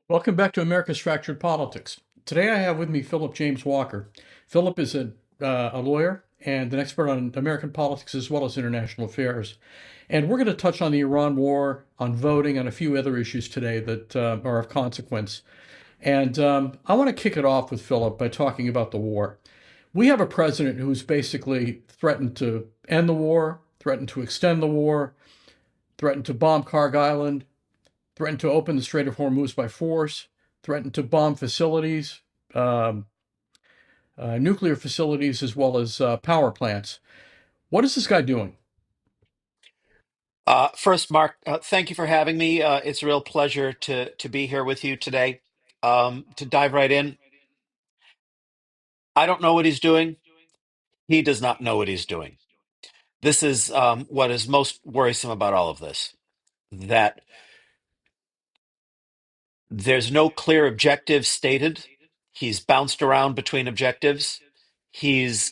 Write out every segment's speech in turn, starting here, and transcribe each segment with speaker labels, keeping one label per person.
Speaker 1: Welcome back to America's Fractured Politics. Today I have with me Phillip James Walker. Philip is a lawyer and an expert on American politics as well as international affairs. And we're going to touch on the Iran war, on voting, on a few other issues today that are of consequence. And I want to kick it off with Philip by talking about the war. We have a president who's basically threatened to end the war, threatened to extend the war, threatened to bomb Karg Island, threatened to open the Strait of Hormuz by force, threatened to bomb facilities, um, nuclear facilities, as well as power plants. What is this guy doing?
Speaker 2: First, Mark, thank you for having me. It's a real pleasure to be here with you today. To dive right in, I don't know what he's doing. He does not know what he's doing. This is what is most worrisome about all of this, that there's no clear objective stated. He's bounced around between objectives. He's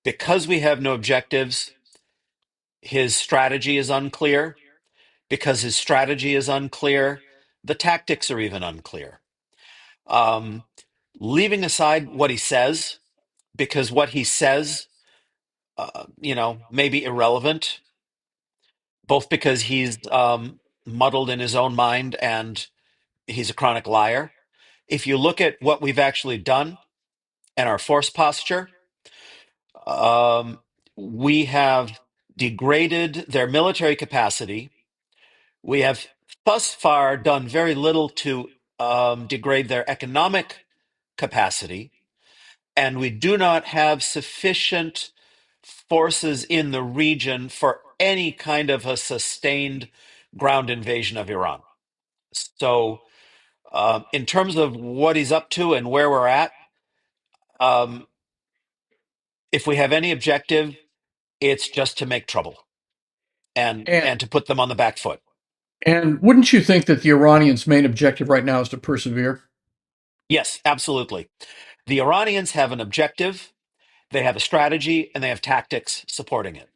Speaker 2: Because we have no objectives, his strategy is unclear. Because his strategy is unclear, the tactics are even unclear. Um, Leaving aside what he says, because what he says, may be irrelevant, both because he's muddled in his own mind and he's a chronic liar. If you look at what we've actually done and our force posture, um, we have degraded their military capacity. We have thus far done very little to degrade their economic capacity, and we do not have sufficient forces in the region for any kind of a sustained ground invasion of Iran. So, in terms of what he's up to and where we're at, um, if we have any objective, it's just to make trouble
Speaker 1: And
Speaker 2: and to put them on the back foot.
Speaker 1: and wouldn't you think that the Iranians' main objective right now is to persevere?
Speaker 2: Yes, absolutely. The Iranians have an objective, they have a strategy, and they have tactics supporting it.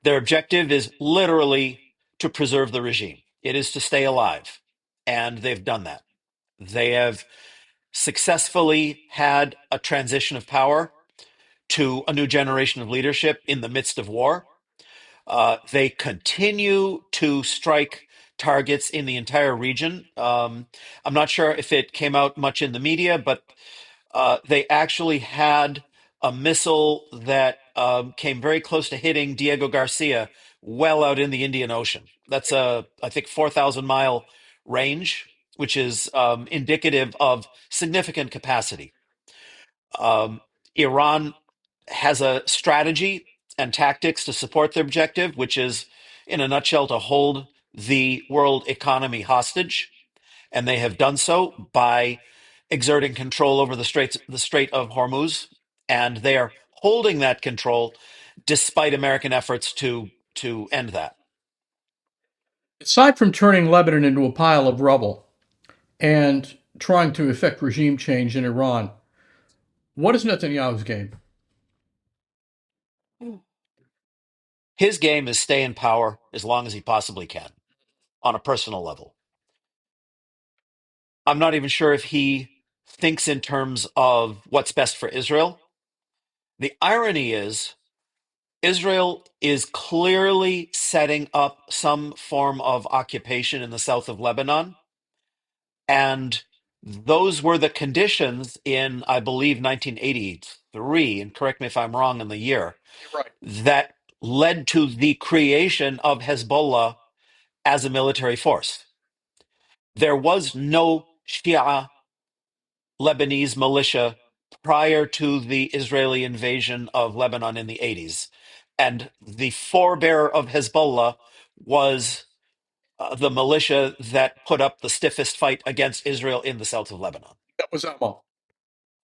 Speaker 2: Their objective is literally to preserve the regime. It is to stay alive. And they've done that. They have successfully had a transition of power to a new generation of leadership in the midst of war. They continue to strike targets in the entire region. I'm not sure if it came out much in the media, but they actually had a missile that came very close to hitting Diego Garcia well out in the Indian Ocean. That's a, I think, 4,000-mile range, which is indicative of significant capacity. Um, Iran has a strategy and tactics to support their objective, which is, in a nutshell, to hold the world economy hostage, and they have done so by exerting control over the Strait of Hormuz, and they are holding that control despite American efforts to end that.
Speaker 1: Aside from turning Lebanon into a pile of rubble and trying to effect regime change in Iran, what is Netanyahu's game?
Speaker 2: His game is stay in power as long as he possibly can on a personal level. I'm not even sure if he thinks in terms of what's best for Israel. The irony is, Israel is clearly setting up some form of occupation in the south of Lebanon. And those were the conditions in, I believe, 1983, and correct me if I'm wrong in the year,
Speaker 1: You're right.
Speaker 2: that led to the creation of Hezbollah as a military force. There was no Shia Lebanese militia prior to the Israeli invasion of Lebanon in the 80s. And the forebearer of Hezbollah was the militia that put up the stiffest fight against Israel in the south of Lebanon.
Speaker 1: That was Amal.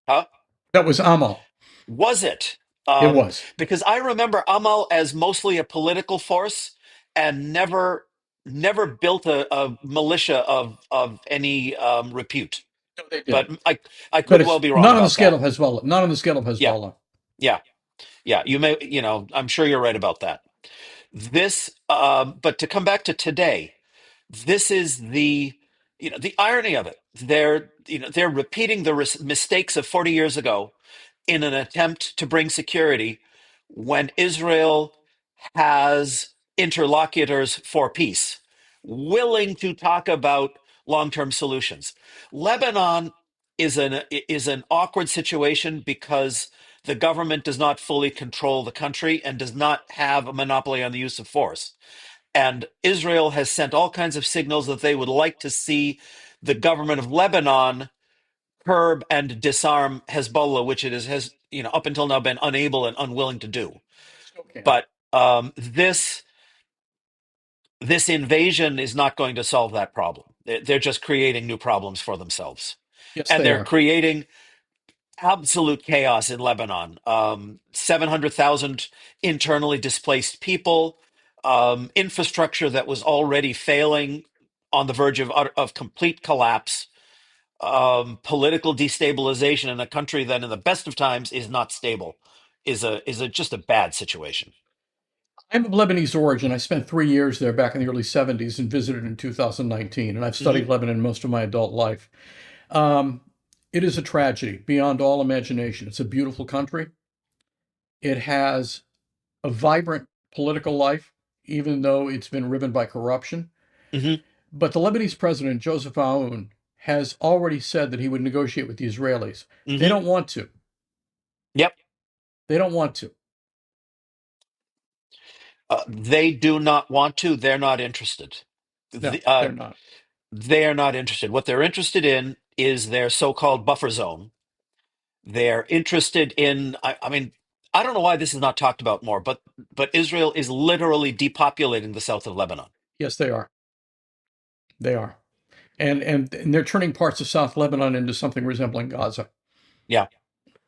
Speaker 2: Huh?
Speaker 1: That was Amal.
Speaker 2: Was it?
Speaker 1: It was.
Speaker 2: Because I remember Amal as mostly a political force and never built a militia of any repute.
Speaker 1: No, they
Speaker 2: But
Speaker 1: didn't.
Speaker 2: I
Speaker 1: But
Speaker 2: could well
Speaker 1: it's
Speaker 2: be wrong
Speaker 1: not on the
Speaker 2: about
Speaker 1: scale
Speaker 2: that.
Speaker 1: of Hezbollah. Not on the scale of
Speaker 2: Yeah,
Speaker 1: Hezbollah.
Speaker 2: yeah, yeah. I'm sure you're right about that. But to come back to today, this is the The irony of it, they're repeating the mistakes of 40 years ago in an attempt to bring security when Israel has interlocutors for peace, willing to talk about long-term solutions. Lebanon is an awkward situation because the government does not fully control the country and does not have a monopoly on the use of force. And Israel has sent all kinds of signals that they would like to see the government of Lebanon curb and disarm Hezbollah, which it has up until now been unable and unwilling to do.
Speaker 1: Still can't.
Speaker 2: But this invasion is not going to solve that problem. They're just creating new problems for themselves,
Speaker 1: Yes,
Speaker 2: and
Speaker 1: they
Speaker 2: they're
Speaker 1: are.
Speaker 2: creating absolute chaos in Lebanon. 700,000 internally displaced people, infrastructure that was already failing on the verge of complete collapse, political destabilization in a country that, in the best of times, is not stable, is just a bad situation.
Speaker 1: I'm of Lebanese origin. I spent 3 years there back in the early 70s and visited in 2019, and I've
Speaker 2: Hmm.
Speaker 1: studied Lebanon most of my adult life. Um, it is a tragedy beyond all imagination. It's a beautiful country. It has a vibrant political life, even though it's been riven by corruption.
Speaker 2: Hmm.
Speaker 1: But the Lebanese president, Joseph Aoun, has already said that he would negotiate with the Israelis. They
Speaker 2: Hmm.
Speaker 1: don't want to.
Speaker 2: Yep.
Speaker 1: They don't want to.
Speaker 2: They do not want to. They're not interested.
Speaker 1: No,
Speaker 2: The,
Speaker 1: they're not.
Speaker 2: they are not interested. What they're interested in is their so-called buffer zone. They're interested in. I mean, I don't know why this is not talked about more, but Israel is literally depopulating the south of Lebanon.
Speaker 1: Yes, they are. They are. And they're turning parts of South Lebanon into something resembling Gaza,
Speaker 2: Yeah,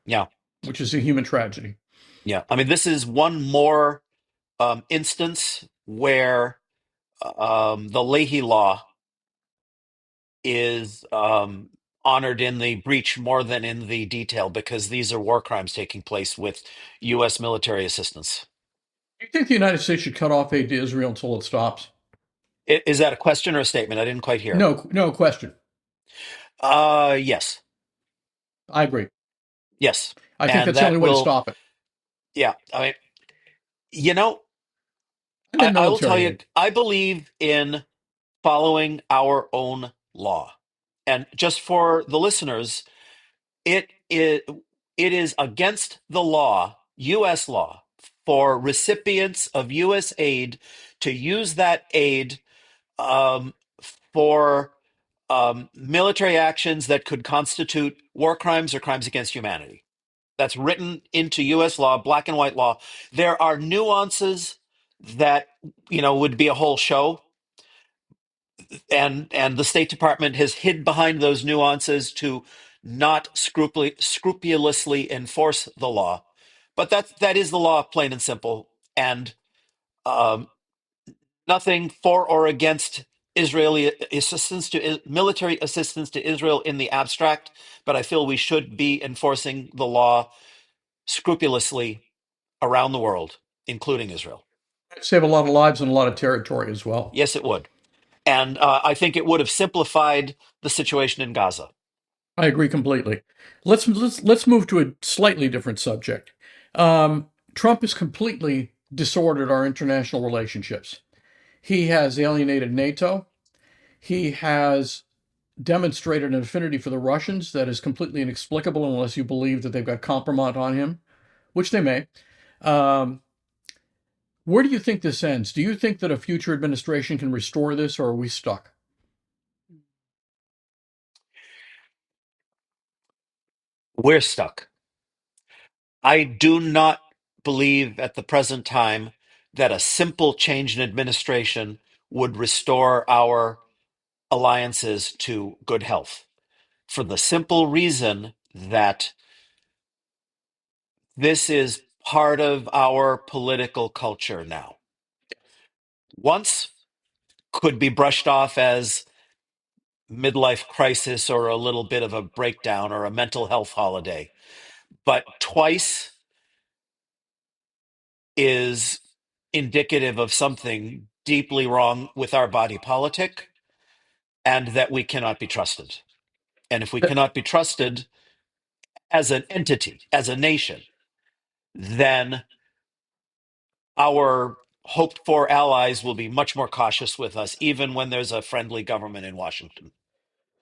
Speaker 2: yeah,
Speaker 1: which is a human tragedy.
Speaker 2: yeah. I mean, this is one more instance where the Leahy Law is honored in the breach more than in the detail because these are war crimes taking place with U.S. military assistance.
Speaker 1: Do you think the United States should cut off aid to Israel until it stops?
Speaker 2: Is that a question or a statement? I didn't quite hear.
Speaker 1: No, no question.
Speaker 2: Yes,
Speaker 1: I agree.
Speaker 2: yes,
Speaker 1: I think
Speaker 2: and
Speaker 1: that's the only
Speaker 2: that
Speaker 1: way to
Speaker 2: will.
Speaker 1: stop it.
Speaker 2: Yeah, I mean, you know,
Speaker 1: And then
Speaker 2: I will tell
Speaker 1: military
Speaker 2: you,
Speaker 1: aid.
Speaker 2: I believe in following our own law, and just for the listeners, it is it is against the law, U.S. law, for recipients of U.S. aid to use that aid um, for military actions that could constitute war crimes or crimes against humanity. That's written into U.S. law, black and white law. There are nuances that would be a whole show, and the State Department has hid behind those nuances to not scrupulously enforce the law. But that is the law, plain and simple, and um, nothing for or against Israeli assistance to military assistance to Israel in the abstract. But I feel we should be enforcing the law scrupulously around the world, including Israel.
Speaker 1: Save a lot of lives and a lot of territory as well.
Speaker 2: Yes, it would. And I think it would have simplified the situation in Gaza.
Speaker 1: I agree completely. Let's move to a slightly different subject. Trump has completely disordered our international relationships. He has alienated NATO. He has demonstrated an affinity for the Russians that is completely inexplicable unless you believe that they've got compromise on him, which they may. Um, where do you think this ends? Do you think that a future administration can restore this, or are we stuck?
Speaker 2: We're stuck. I do not believe at the present time that a simple change in administration would restore our alliances to good health, for the simple reason that this is part of our political culture now. Once could be brushed off as midlife crisis or a little bit of a breakdown or a mental health holiday, but twice is indicative of something deeply wrong with our body politic. and that we cannot be trusted. And if we cannot be trusted as an entity, as a nation, then our hoped for allies will be much more cautious with us, even when there's a friendly government in Washington.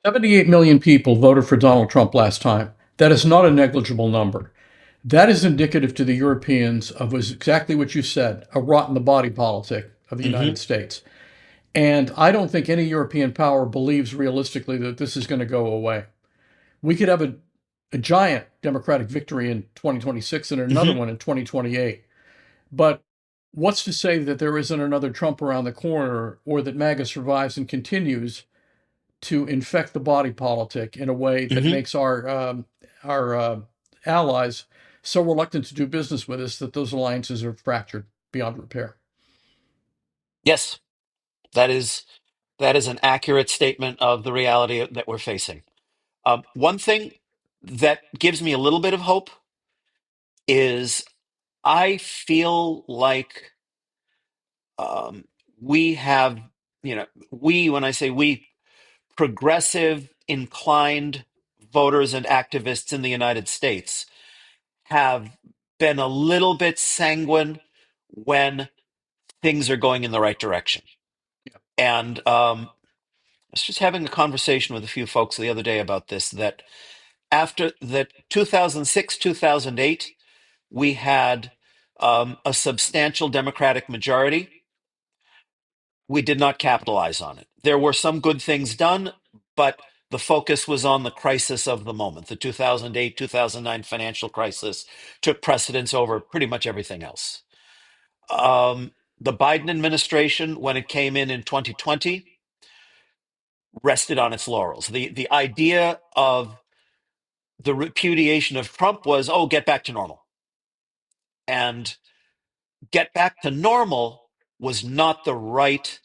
Speaker 1: 78 million people voted for Donald Trump last time. That is not a negligible number. That is indicative to the Europeans of was exactly what you said, a rot in the body politic of the
Speaker 2: Hmm.
Speaker 1: United States. And I don't think any European power believes realistically that this is going to go away. We could have a giant Democratic victory in 2026 and another
Speaker 2: Hmm.
Speaker 1: one in 2028. But what's to say that there isn't another Trump around the corner or that MAGA survives and continues to infect the body politic in a way that
Speaker 2: Hmm.
Speaker 1: makes our allies so reluctant to do business with us that those alliances are fractured beyond repair.
Speaker 2: Yes, that is that is an accurate statement of the reality that we're facing. One thing that gives me a little bit of hope is I feel like um, we have, when I say we, progressive inclined voters and activists in the United States have been a little bit sanguine when things are going in the right direction. And I was just having a conversation with a few folks the other day about this, that after that 2006, 2008, we had a substantial Democratic majority. We did not capitalize on it. There were some good things done, but the focus was on the crisis of the moment. The 2008, 2009 financial crisis took precedence over pretty much everything else. The Biden administration, when it came in 2020, rested on its laurels. The idea of the repudiation of Trump was, oh, get back to normal. And get back to normal was not the right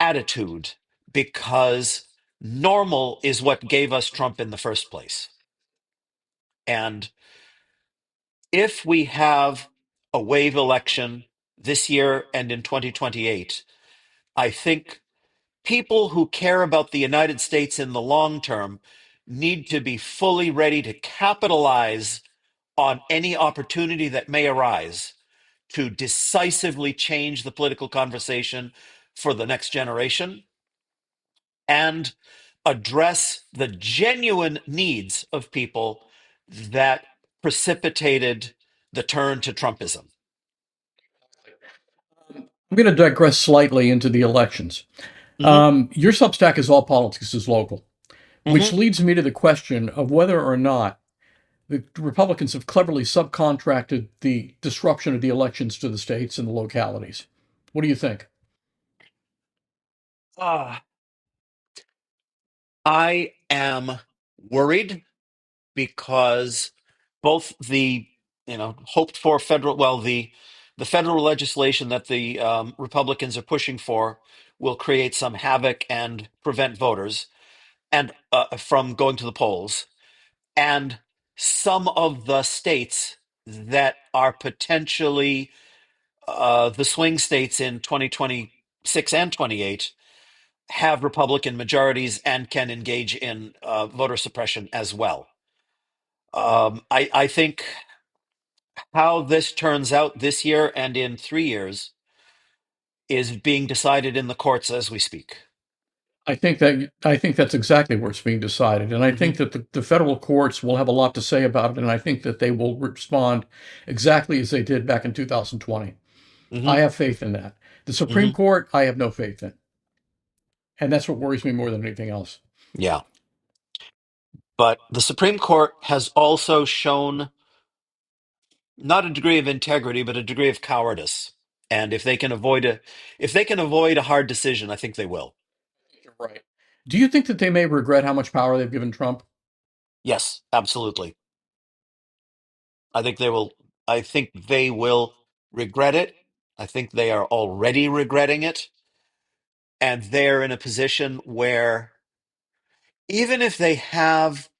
Speaker 2: attitude, because normal is what gave us Trump in the first place. And if we have a wave election this year and in 2028, I think people who care about the United States in the long term need to be fully ready to capitalize on any opportunity that may arise to decisively change the political conversation for the next generation and address the genuine needs of people that precipitated the turn to Trumpism.
Speaker 1: I'm going to digress slightly into the elections.
Speaker 2: Hmm.
Speaker 1: Your Substack is all politics is local, which
Speaker 2: Hmm.
Speaker 1: leads me to the question of whether or not the Republicans have cleverly subcontracted the disruption of the elections to the states and the localities. What do you think?
Speaker 2: I am worried because both the hoped for federal well the federal legislation that the Republicans are pushing for will create some havoc and prevent voters and from going to the polls, and some of the states that are potentially the swing states in 2026 and 28 have Republican majorities and can engage in voter suppression as well. I think how this turns out this year and in 3 years is being decided in the courts as we speak.
Speaker 1: I think that's exactly where it's being decided, and I
Speaker 2: Hmm.
Speaker 1: think that the federal courts will have a lot to say about it, and I think that they will respond exactly as they did back in 2020.
Speaker 2: Hmm.
Speaker 1: I have faith in that. The Supreme
Speaker 2: Hmm.
Speaker 1: Court, I have no faith in, and that's what worries me more than anything else.
Speaker 2: Yeah. But the Supreme Court has also shown not a degree of integrity, but a degree of cowardice. And if they can avoid a hard decision, I think they will.
Speaker 1: You're right. Do you think that they may regret how much power they've given Trump?
Speaker 2: Yes, absolutely. I think they will. I think they will regret it. I think they are already regretting it. And they're in a position where even if they have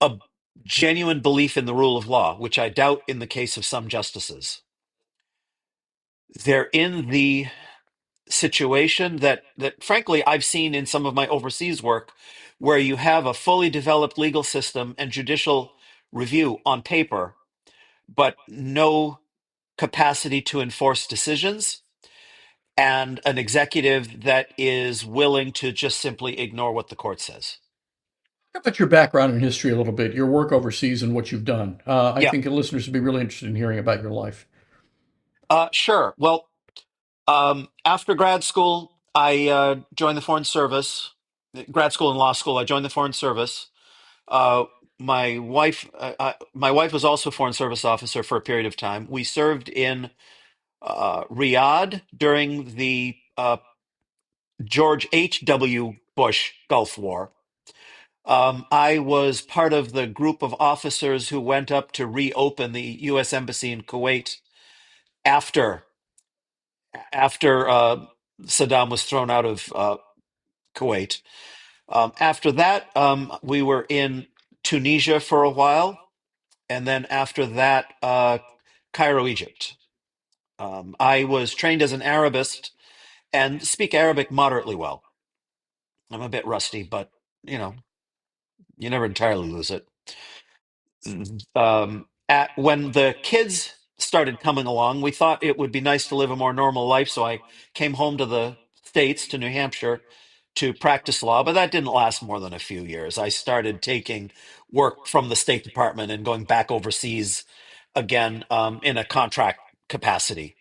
Speaker 2: a genuine belief in the rule of law, which I doubt in the case of some justices, they're in the situation that frankly I've seen in some of my overseas work, where you have a fully developed legal system and judicial review on paper, but no capacity to enforce decisions, and an executive that is willing to just simply ignore what the court says.
Speaker 1: How about your background in history a little bit, your work overseas and what you've done? I
Speaker 2: Yeah,
Speaker 1: think the listeners would be really interested in hearing about your life.
Speaker 2: sure. Well, after grad school, I joined the Foreign Service. Grad school and law school, I joined the Foreign Service. Uh, my wife was also a Foreign Service officer for a period of time. We served in Riyadh during the George H.W. Bush Gulf War. I was part of the group of officers who went up to reopen the U.S. Embassy in Kuwait after after Saddam was thrown out of Kuwait. After that, we were in Tunisia for a while, and then after that, Cairo, Egypt. I was trained as an Arabist and speak Arabic moderately well. I'm a bit rusty, but you know, you never entirely lose it. At when the kids started coming along, we thought it would be nice to live a more normal life, so I came home to the States, to New Hampshire, to practice law, but that didn't last more than a few years. I started taking work from the State Department and going back overseas again, in a contract capacity.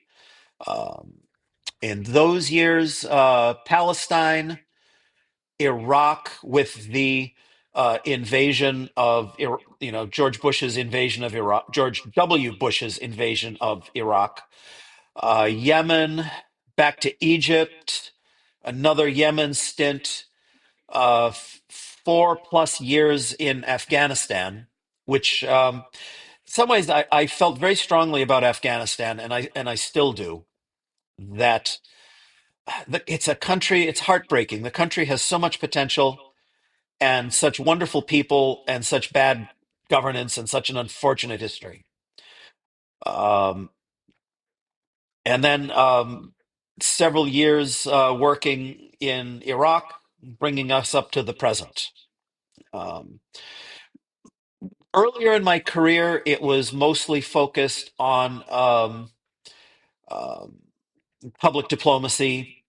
Speaker 2: Um, in those years, Palestine, Iraq, with the invasion of, George Bush's invasion of Iraq, George W. Bush's invasion of Iraq, Yemen, back to Egypt, another Yemen stint, 4+ years in Afghanistan, which in some ways I felt very strongly about Afghanistan, and I still do. That it's a country, it's heartbreaking. The country has so much potential and such wonderful people and such bad governance and such an unfortunate history. Um, and then several years working in Iraq, bringing us up to the present. Um, Earlier in my career, it was mostly focused on um, public diplomacy.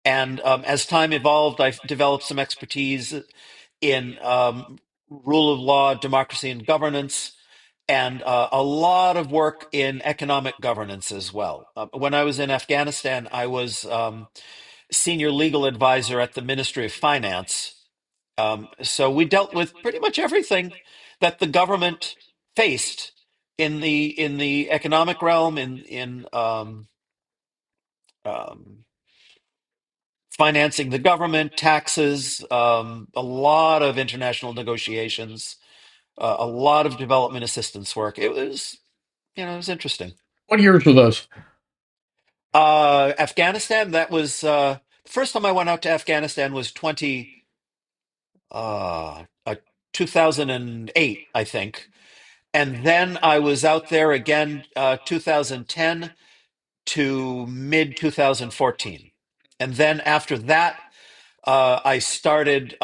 Speaker 2: And as time evolved, I've developed some expertise in rule of law, democracy, and governance, and a lot of work in economic governance as well. When I was in Afghanistan, I was senior legal advisor at the Ministry of Finance. So we dealt with pretty much everything that the government faced in the economic realm, in um, financing the government, taxes, a lot of international negotiations, a lot of development assistance work. It was interesting.
Speaker 1: What years were those?
Speaker 2: Afghanistan, that was the first time I went out to Afghanistan was uh, uh, 2008, I think. And then I was out there again, 2010 to mid 2014. And then after that, I started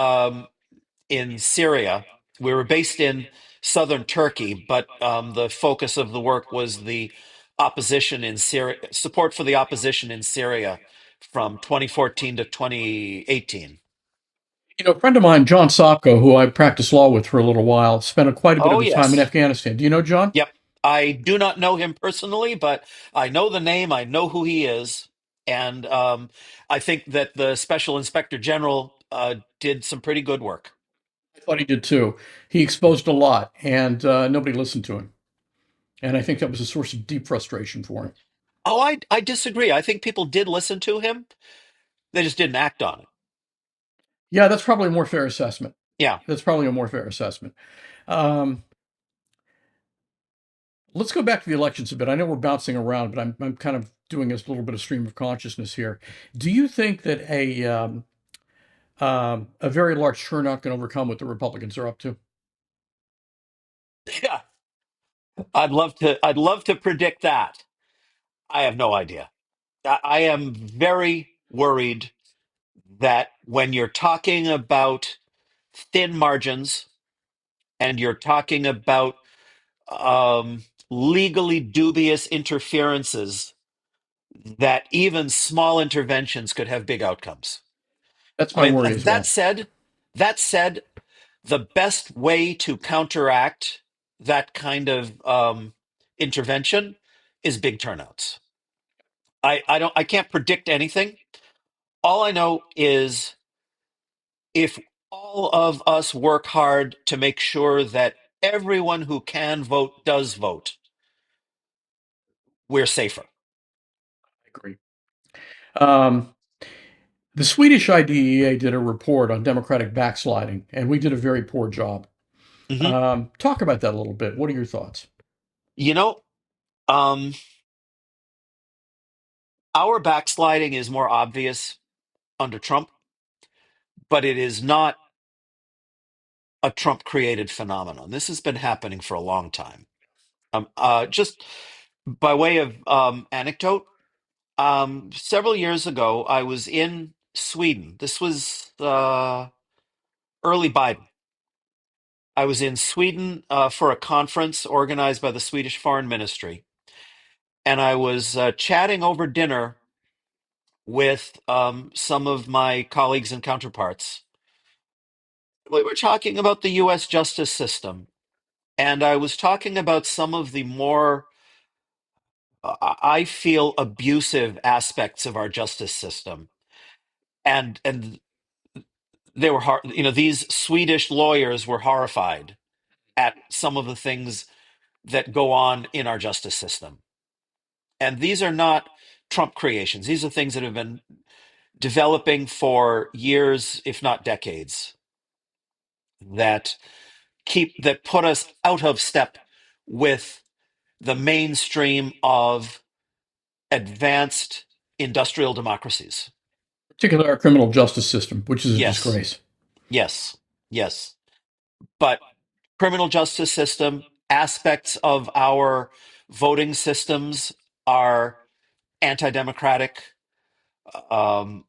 Speaker 2: in Syria. We were based in southern Turkey, but the focus of the work was the opposition in Syria, support for the opposition in Syria from 2014 to 2018.
Speaker 1: A friend of mine, John Sopko, who I practiced law with for a little while, spent quite a bit of
Speaker 2: Oh,
Speaker 1: his time in
Speaker 2: yes.
Speaker 1: Afghanistan. Do you know John?
Speaker 2: Yep. I do not know him personally, but I know the name, I know who he is. And I think that the Special Inspector General did some pretty good work.
Speaker 1: I thought he did too. He exposed a lot, and nobody listened to him. And I think that was a source of deep frustration for him.
Speaker 2: Oh, I disagree. I think people did listen to him. They just didn't act on it.
Speaker 1: Yeah, that's probably a more fair assessment.
Speaker 2: Yeah.
Speaker 1: That's probably a more fair assessment. Um, let's go back to the elections a bit. I know we're bouncing around, but I'm kind of doing a little bit of stream of consciousness here. Do you think that a very large turnout can overcome what the Republicans are up to?
Speaker 2: Yeah. I'd love to predict that. I have no idea. I am very worried that when you're talking about thin margins and you're talking about legally dubious interferences, that even small interventions could have big outcomes.
Speaker 1: That's
Speaker 2: I
Speaker 1: my
Speaker 2: mean,
Speaker 1: worry as well.
Speaker 2: that said, the best way to counteract that kind of intervention is big turnouts. I can't predict anything. All I know is if all of us work hard to make sure that everyone who can vote does vote, we're safer.
Speaker 1: I agree. Um, the Swedish IDEA did a report on Democratic backsliding, and we did a very poor job.
Speaker 2: Hmm.
Speaker 1: Talk about that a little bit. What are your thoughts?
Speaker 2: You know, um, our backsliding is more obvious under Trump, but it is not a Trump created phenomenon. This has been happening for a long time. Just by way of anecdote, several years ago, I was in Sweden. This was early Biden. I was in Sweden for a conference organized by the Swedish Foreign Ministry, and I was chatting over dinner with some of my colleagues and counterparts. We were talking about the U.S. justice system, and I was talking about some of the more, I feel, abusive aspects of our justice system. And they were these Swedish lawyers were horrified at some of the things that go on in our justice system. And these are not Trump creations. These are things that have been developing for years, if not decades, that that put us out of step with the mainstream of advanced industrial democracies.
Speaker 1: Particularly our criminal justice system, which is a
Speaker 2: Yes,
Speaker 1: disgrace.
Speaker 2: yes, yes. But criminal justice system, aspects of our voting systems are anti-democratic. Um,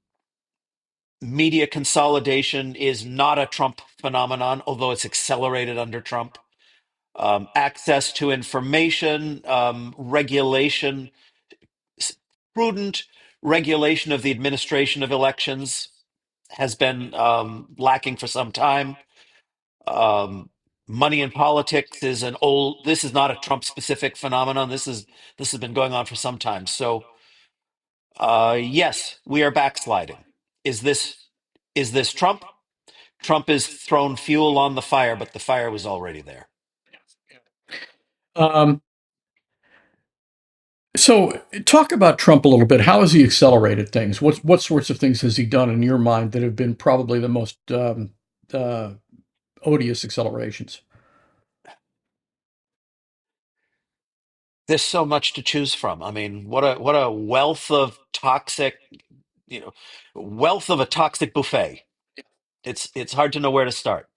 Speaker 2: Media consolidation is not a Trump phenomenon, although it's accelerated under Trump. Access to information, regulation, prudent regulation of the administration of elections has been lacking for some time. Um, Money in politics is this is not a Trump specific phenomenon. This has been going on for some time. So, yes, we are backsliding. Is this Trump? Trump has thrown fuel on the fire, but the fire was already there.
Speaker 1: Um, so, talk about Trump a little bit. How has he accelerated things? What sorts of things has he done in your mind that have been probably the most uh, odious accelerations?
Speaker 2: There's so much to choose from. I mean, what a wealth of toxic, you know, wealth of a toxic buffet. It's hard to know where to start.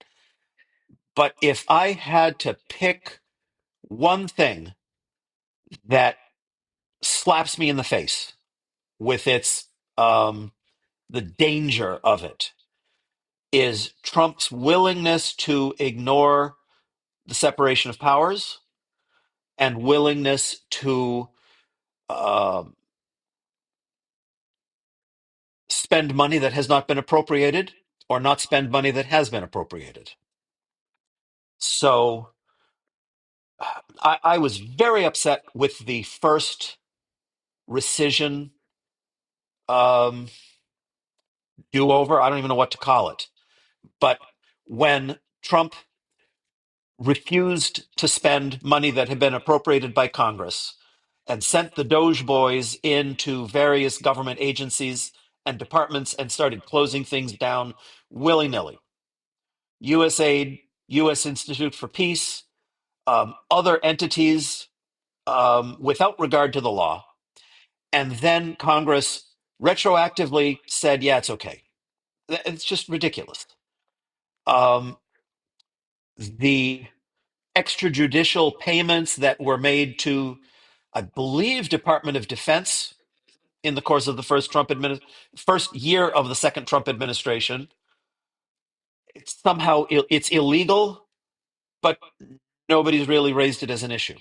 Speaker 2: But if I had to pick one thing that slaps me in the face with its the danger of it is Trump's willingness to ignore the separation of powers and willingness to uh, spend money that has not been appropriated or not spend money that has been appropriated. So I was very upset with the first rescission um, do over. I don't even know what to call it. But when Trump refused to spend money that had been appropriated by Congress and sent the Doge boys into various government agencies and departments and started closing things down willy nilly. USAID, U.S. Institute for Peace, other entities without regard to the law. And then Congress retroactively said, yeah, it's okay. It's just ridiculous. Um, the extrajudicial payments that were made to, I believe, Department of Defense in the course of the first year of the second Trump administration. It's somehow it's illegal, but nobody's really raised it as an issue.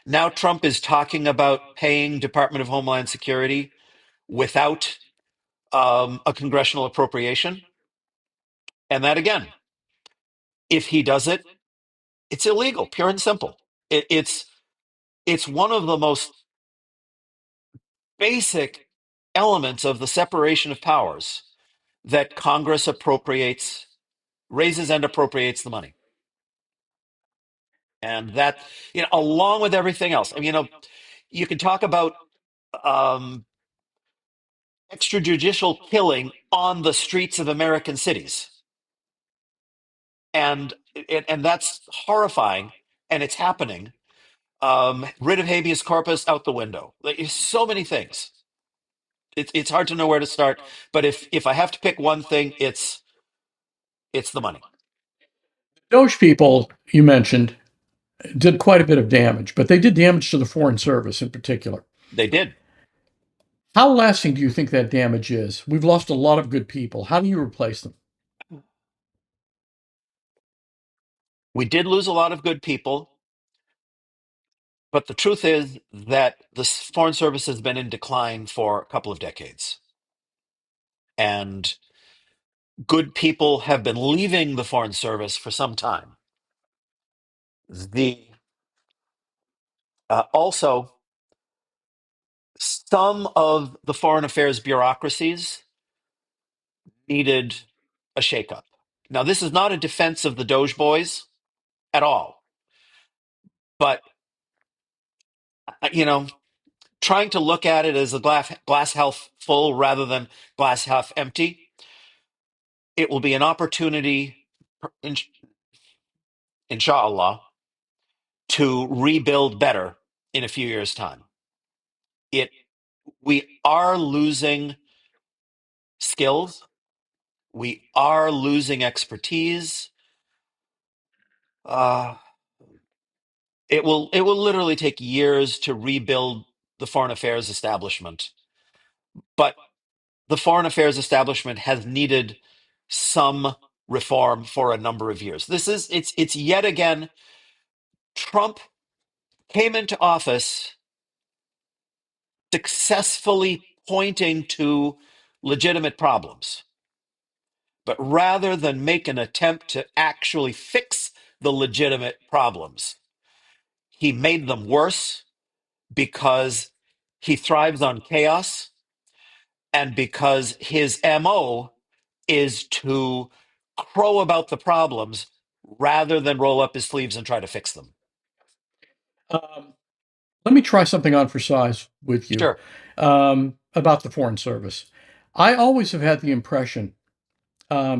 Speaker 2: Now Trump is talking about paying Department of Homeland Security without a congressional appropriation, and that again, if he does it, it's illegal, pure and simple. It's one of the most basic elements of the separation of powers that Congress raises and appropriates the money. And that, along with everything else, I mean, you can talk about um, extrajudicial killing on the streets of American cities, and that's horrifying, and it's happening. Writ of habeas corpus out the window. Like, so many things. It's hard to know where to start. But if I have to pick one thing, it's the money.
Speaker 1: Doge people you mentioned did quite a bit of damage, but they did damage to the Foreign Service in particular.
Speaker 2: They did.
Speaker 1: How lasting do you think that damage is? We've lost a lot of good people. How do you replace them?
Speaker 2: We did lose a lot of good people, but the truth is that the Foreign Service has been in decline for a couple of decades, and good people have been leaving the Foreign Service for some time. The Also, some of the foreign affairs bureaucracies needed a shakeup. Now, this is not a defense of the Doge boys at all, but you know, trying to look at it as a glass half full rather than glass half empty, it will be an opportunity, inshallah, to rebuild better in a few years' time. It We are losing skills, we are losing expertise. Uh, it will literally take years to rebuild the foreign affairs establishment, but the foreign affairs establishment has needed some reform for a number of years. It's yet again, Trump came into office successfully pointing to legitimate problems. But rather than make an attempt to actually fix the legitimate problems, he made them worse because he thrives on chaos and because his MO is to crow about the problems rather than roll up his sleeves and try to fix them.
Speaker 1: Um, Let me try something on for size with you
Speaker 2: Sure.
Speaker 1: about the Foreign Service. I always have had the impression,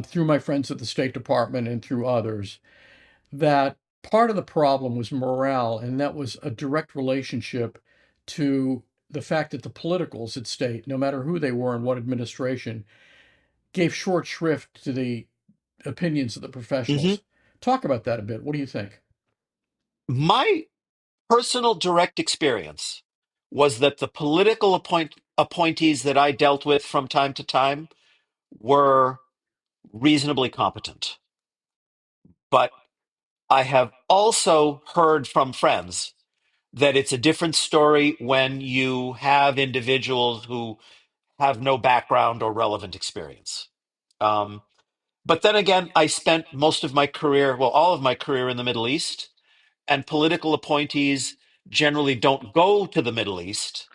Speaker 1: through my friends at the State Department and through others, that part of the problem was morale, and that was a direct relationship to the fact that the politicals at state, no matter who they were and what administration, gave short shrift to the opinions of the
Speaker 2: hmm
Speaker 1: professionals. Talk about that a bit. What do you think?
Speaker 2: My personal direct experience was that the political appointees that I dealt with from time to time were reasonably competent. But I have also heard from friends that it's a different story when you have individuals who have no background or relevant experience. Um, but then again, I spent most of my career, well, all of my career in the Middle East, and political appointees generally don't go to the Middle East.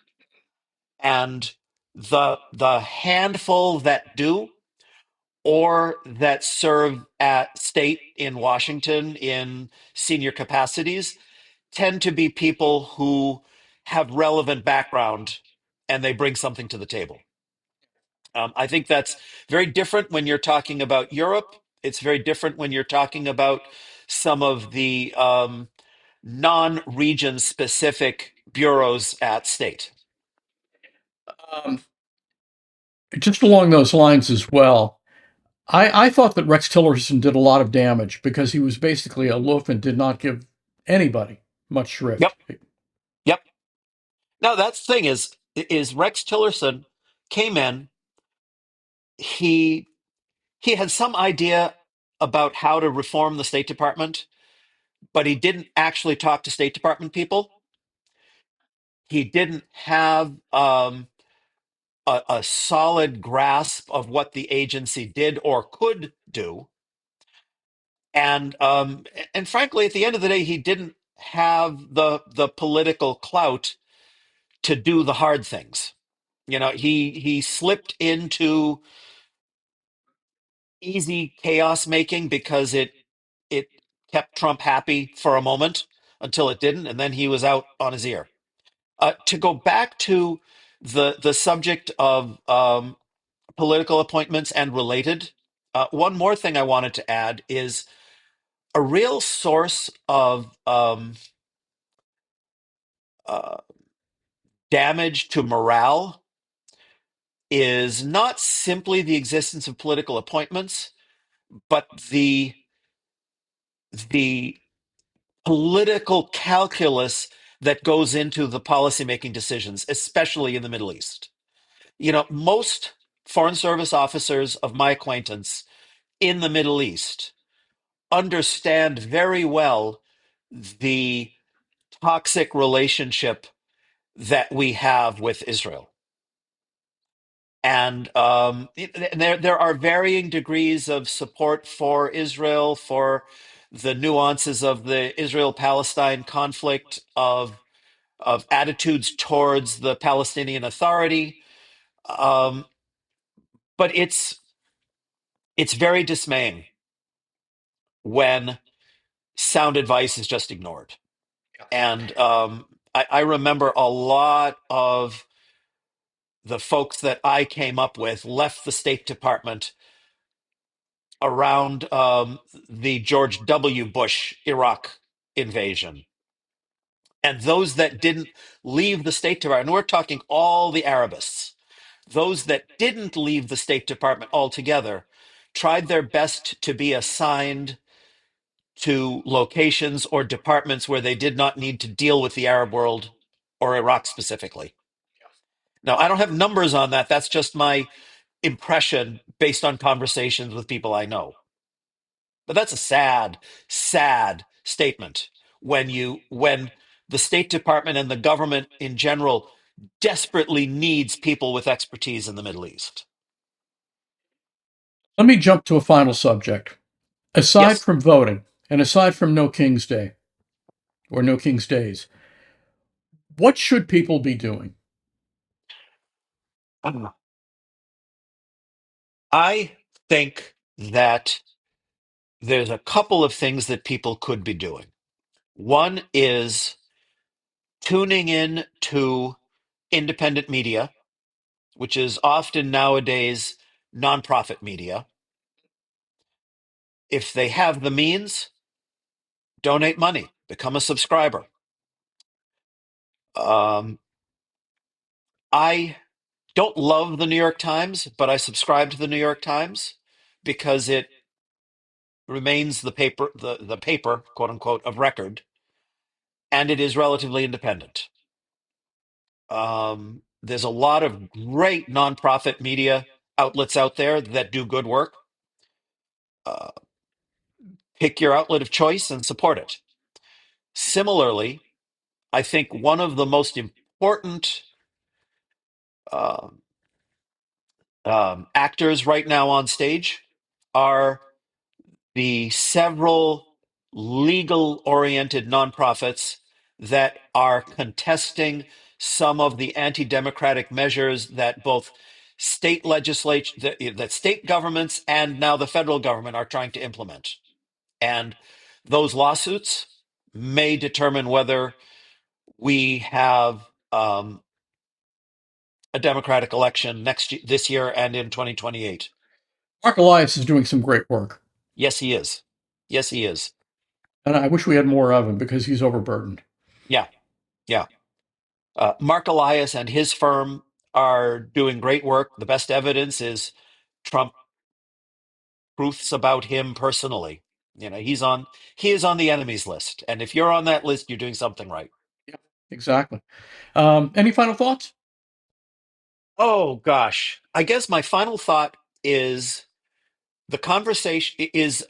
Speaker 2: And the handful that do, or that serve at state in Washington in senior capacities, tend to be people who have relevant background and they bring something to the table. I think that's very different when you're talking about Europe. It's very different when you're talking about some of the non region specific bureaus at state.
Speaker 1: Um, just along those lines as well, I thought that Rex Tillerson did a lot of damage because he was basically aloof and did not give anybody much
Speaker 2: Yep.
Speaker 1: shrift.
Speaker 2: Yep. Now, that's the thing is, is Rex Tillerson came in. He he had some idea about how to reform the State Department, but he didn't actually talk to State Department people. He didn't have a solid grasp of what the agency did or could do, and frankly, at the end of the day, he didn't have the political clout to do the hard things. He slipped into easy chaos making because it kept Trump happy for a moment until it didn't, and then he was out on his ear. To go back to the subject of political appointments and related, one more thing I wanted to add is a real source of uh, damage to morale is not simply the existence of political appointments, but the political calculus that goes into the policymaking decisions, especially in the Middle East. Most Foreign Service officers of my acquaintance in the Middle East understand very well the toxic relationship that we have with Israel. And there are varying degrees of support for Israel, for the nuances of the Israel-Palestine conflict, of attitudes towards the Palestinian Authority. Um, but it's very dismaying when sound advice is just ignored. And I remember a lot of the folks that I came up with left the State Department around the George W. Bush Iraq invasion. And those that didn't leave the State Department, and we're talking all the Arabists, those that didn't leave the State Department altogether tried their best to be assigned to locations or departments where they did not need to deal with the Arab world or Iraq specifically. Now, I don't have numbers on that. That's just my impression based on conversations with people I know. But that's a sad, sad statement when the State Department and the government in general desperately needs people with expertise in the Middle East.
Speaker 1: Let me jump to a final subject. Aside
Speaker 2: Yes.
Speaker 1: from voting and aside from No King's Day or No King's Days, what should people be doing?
Speaker 2: I think that there's a couple of things that people could be doing. One is tuning in to independent media, which is often nowadays nonprofit media. If they have the means, donate money, become a subscriber. Um, I don't love the New York Times, but I subscribe to the New York Times because it remains the paper, quote unquote, of record, and it is relatively independent. There's a lot of great nonprofit media outlets out there that do good work. Uh, Pick your outlet of choice and support it. Similarly, I think one of the most important um actors right now on stage are the several legal oriented nonprofits that are contesting some of the anti democratic measures that both state legislature, that state governments and now the federal government are trying to implement. And those lawsuits may determine whether we have a democratic election this year and in 2028.
Speaker 1: Mark Elias is doing some great work,
Speaker 2: Yes, he is. Yes, he is.
Speaker 1: and I wish we had more of him because he's overburdened.
Speaker 2: Yeah, yeah. Mark Elias and his firm are doing great work. The best evidence is Trump truths about him personally. He is on the enemies list, and if you're on that list, you're doing something right.
Speaker 1: Yeah, exactly. Any final thoughts?
Speaker 2: Oh gosh. I guess my final thought is the conversation is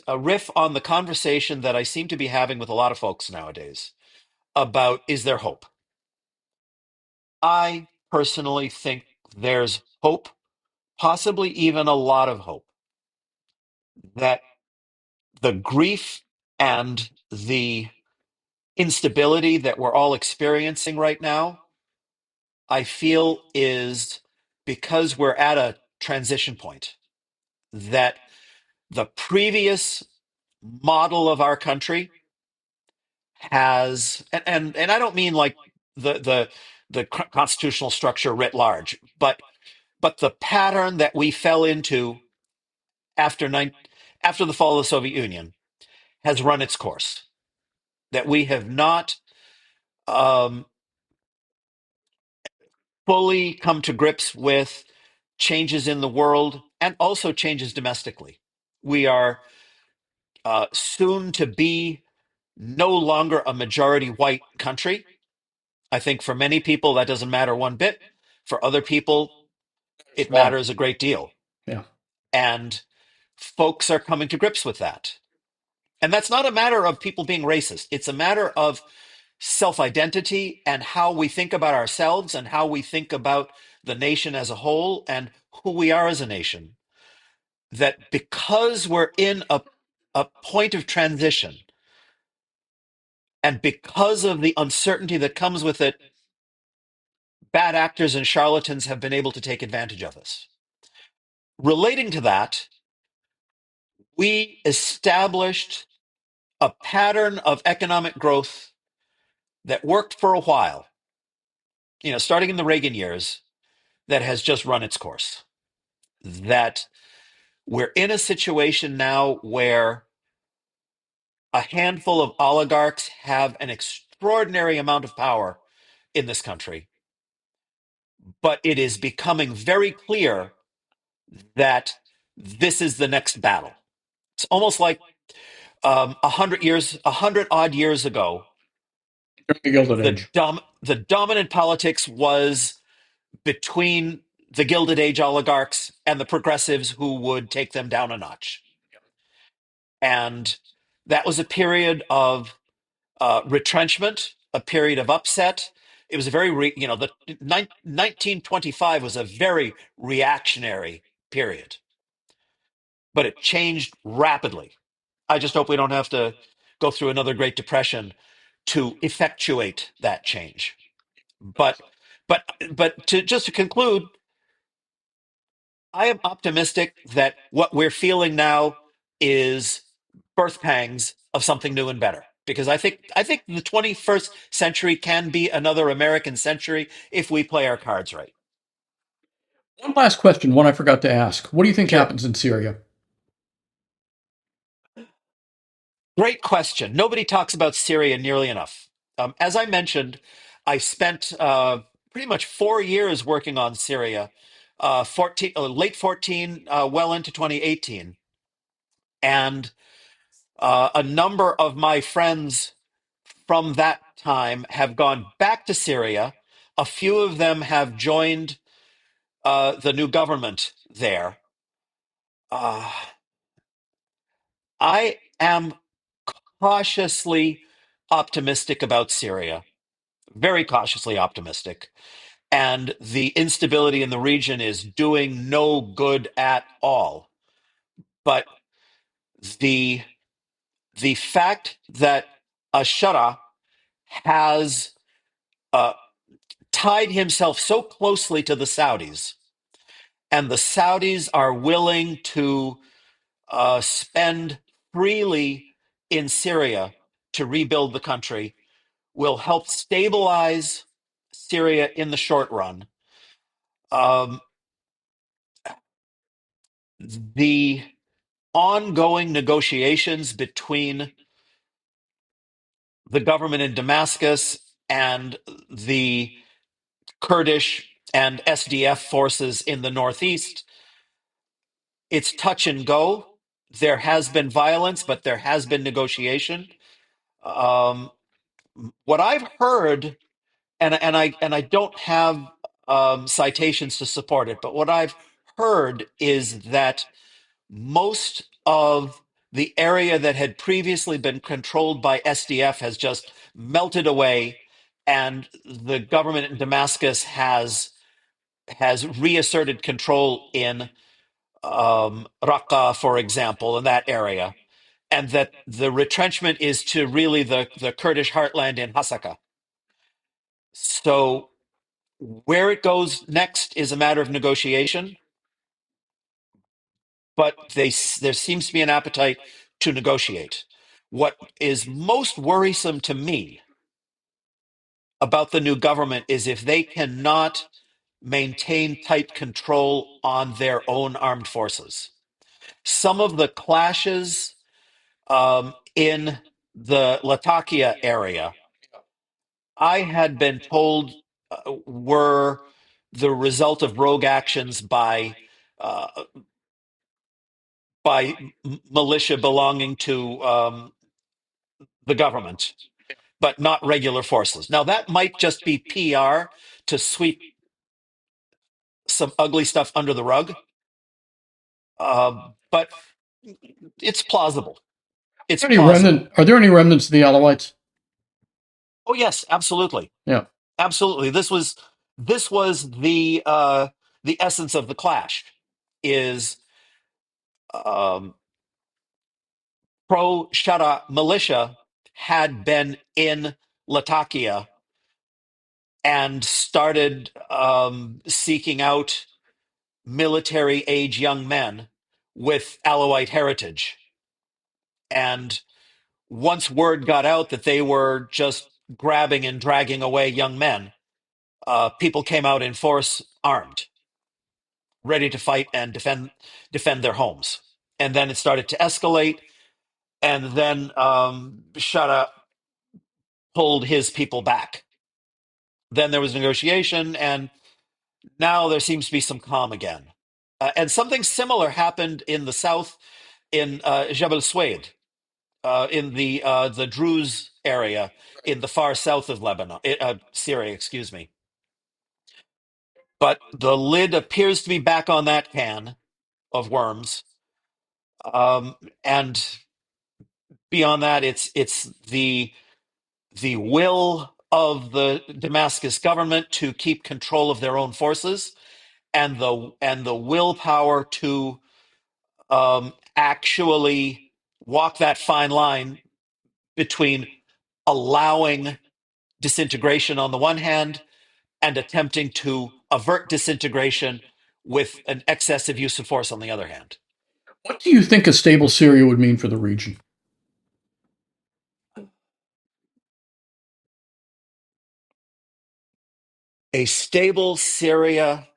Speaker 2: a riff on the conversation that I seem to be having with a lot of folks nowadays about is there hope? I personally think there's hope, possibly even a lot of hope, that the grief and the instability that we're all experiencing right now, I feel is because we're at a transition point, that the previous model of our country has, and I don't mean like the constitutional structure writ large, but the pattern that we fell into after after the fall of the Soviet Union has run its course. That we have not um, fully come to grips with changes in the world and also changes domestically. We are soon to be no longer a majority white country. I think for many people that doesn't matter one bit. For other people,
Speaker 1: It's
Speaker 2: it
Speaker 1: a lot.
Speaker 2: matters a great deal.
Speaker 1: Yeah.
Speaker 2: And folks are coming to grips with that. And that's not a matter of people being racist. It's a matter of self identity and how we think about ourselves and how we think about the nation as a whole and who we are as a nation. That because we're in a point of transition and because of the uncertainty that comes with it, bad actors and charlatans have been able to take advantage of us. Relating to that, we established a pattern of economic growth that worked for a while, starting in the Reagan years, that has just run its course. That we're in a situation now where a handful of oligarchs have an extraordinary amount of power in this country, but it is becoming very clear that this is the next battle. It's almost like 100 years, 100 odd years ago,
Speaker 1: During the Gilded Age.
Speaker 2: the dominant politics was between the Gilded Age oligarchs and the progressives who would take them down a notch. And that was a period of retrenchment, a period of upset. It was a very, 1925 was a very reactionary period, but it changed rapidly. I just hope we don't have to go through another Great Depression to effectuate that change. But, but just to conclude, I am optimistic that what we're feeling now is birth pangs of something new and better. Because I think the 21st century can be another American century if we play our cards right.
Speaker 1: One last question, one I forgot to ask. What do you think
Speaker 2: Sure.
Speaker 1: happens in Syria?
Speaker 2: Great question. Nobody talks about Syria nearly enough. As I mentioned, I spent pretty much 4 years working on Syria, 14, late 14, well into 2018. And a number of my friends from that time have gone back to Syria. A few of them have joined the new government there. Uh, I am cautiously optimistic about Syria, very cautiously optimistic. And the instability in the region is doing no good at all. But the the fact that Ashara has uh, tied himself so closely to the Saudis, and the Saudis are willing to spend freely in Syria to rebuild the country, will help stabilize Syria in the short run. Um, the ongoing negotiations between the government in Damascus and the Kurdish and SDF forces in the northeast, it's touch and go. There has been violence, but there has been negotiation. Um, what I've heard, and I don't have citations to support it, but what I've heard is that most of the area that had previously been controlled by SDF has just melted away, and the government in Damascus has reasserted control in Raqqa, for example, in that area, and that the retrenchment is to really the Kurdish heartland in Hasaka. So where it goes next is a matter of negotiation, but there seems to be an appetite to negotiate. What is most worrisome to me about the new government is if they cannot maintain tight control on their own armed forces. Some of the clashes in the Latakia area, I had been told were the result of rogue actions uh, by militia belonging to the government, but not regular forces. Now, that might just be PR to sweep some ugly stuff under the rug, but it's plausible. It's
Speaker 1: Any
Speaker 2: plausible.
Speaker 1: remnant? Are there any remnants of the Alawites?
Speaker 2: Oh yes, absolutely,
Speaker 1: Yeah.
Speaker 2: absolutely. This was the essence of the clash. Is um, pro Shara militia had been in Latakia and started seeking out military age young men with Alawite heritage. And once word got out that they were just grabbing and dragging away young men, people came out in force, armed, ready to fight and defend their homes. And then it started to escalate. And then Shara pulled his people back. Then there was negotiation, and now there seems to be some calm again. And something similar happened in the south in Jebel Suwaid, in the Druze area in the far south of Lebanon, Syria, excuse me. But the lid appears to be back on that can of worms. And beyond that, it's the will of the Damascus government to keep control of their own forces, and the willpower to actually walk that fine line between allowing disintegration on the one hand and attempting to avert disintegration with an excessive use of force on the other hand.
Speaker 1: What do you think a stable Syria would mean for the region?
Speaker 2: A stable Syria,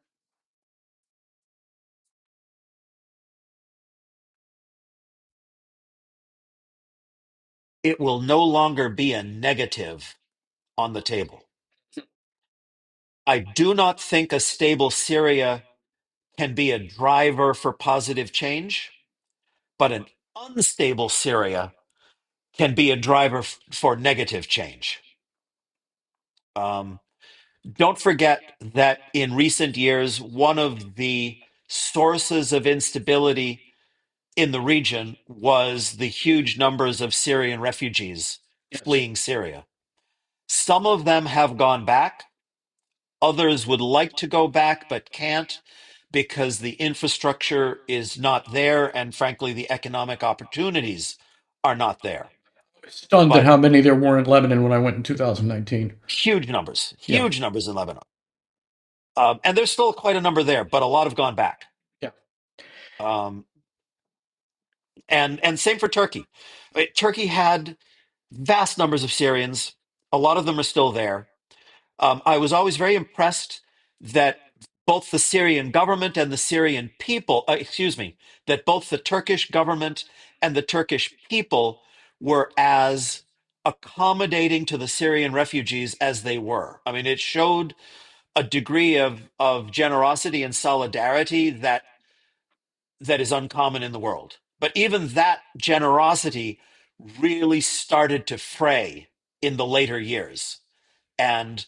Speaker 2: it will no longer be a negative on the table. I do not think a stable Syria can be a driver for positive change, but an unstable Syria can be a driver for negative change. Um, don't forget that in recent years, one of the sources of instability in the region was the huge numbers of Syrian refugees
Speaker 1: Yes.
Speaker 2: fleeing Syria. Some of them have gone back. Others would like to go back but can't because the infrastructure is not there, and frankly, the economic opportunities are not there.
Speaker 1: Stunned at
Speaker 2: But
Speaker 1: how many there were in Lebanon when I went in 2019.
Speaker 2: huge
Speaker 1: Yeah.
Speaker 2: numbers in Lebanon. And there's still quite a number there, but a lot have gone back.
Speaker 1: Yeah.
Speaker 2: Um, and same for Turkey. Turkey had vast numbers of Syrians. A lot of them are still there. I was always very impressed that both the Syrian government and the Syrian people, excuse me, that both the Turkish government and the Turkish people were as accommodating to the Syrian refugees as they were. I mean, it showed a degree of generosity and solidarity that is uncommon in the world. But even that generosity really started to fray in the later years. And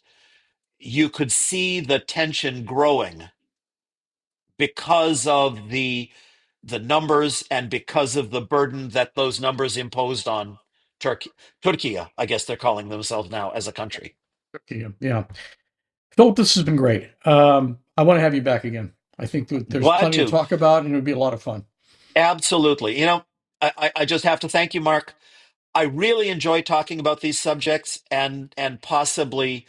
Speaker 2: you could see the tension growing because of the numbers and because of the burden that those numbers imposed on Turkey, I guess they're calling themselves now as a country.
Speaker 1: Yeah. Yeah. Philip, this has been great. I want to have you back again. I think that there's
Speaker 2: Glad
Speaker 1: plenty to
Speaker 2: to.
Speaker 1: talk about, and it would be a lot of fun.
Speaker 2: Absolutely. I just have to thank you, Mark. I really enjoy talking about these subjects and possibly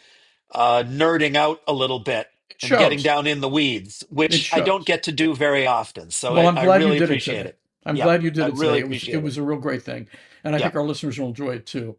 Speaker 2: nerding out a little bit
Speaker 1: It
Speaker 2: and getting
Speaker 1: shows.
Speaker 2: down in the weeds,
Speaker 1: It
Speaker 2: which I don't
Speaker 1: shows.
Speaker 2: get to do very often. So
Speaker 1: Well, I'm
Speaker 2: I
Speaker 1: glad you
Speaker 2: really
Speaker 1: did it
Speaker 2: appreciate
Speaker 1: today.
Speaker 2: it.
Speaker 1: I'm
Speaker 2: Yeah,
Speaker 1: glad you did
Speaker 2: I
Speaker 1: it today.
Speaker 2: really
Speaker 1: It
Speaker 2: appreciate
Speaker 1: was
Speaker 2: it.
Speaker 1: a real great thing, and I
Speaker 2: Yeah.
Speaker 1: think our listeners will enjoy it too.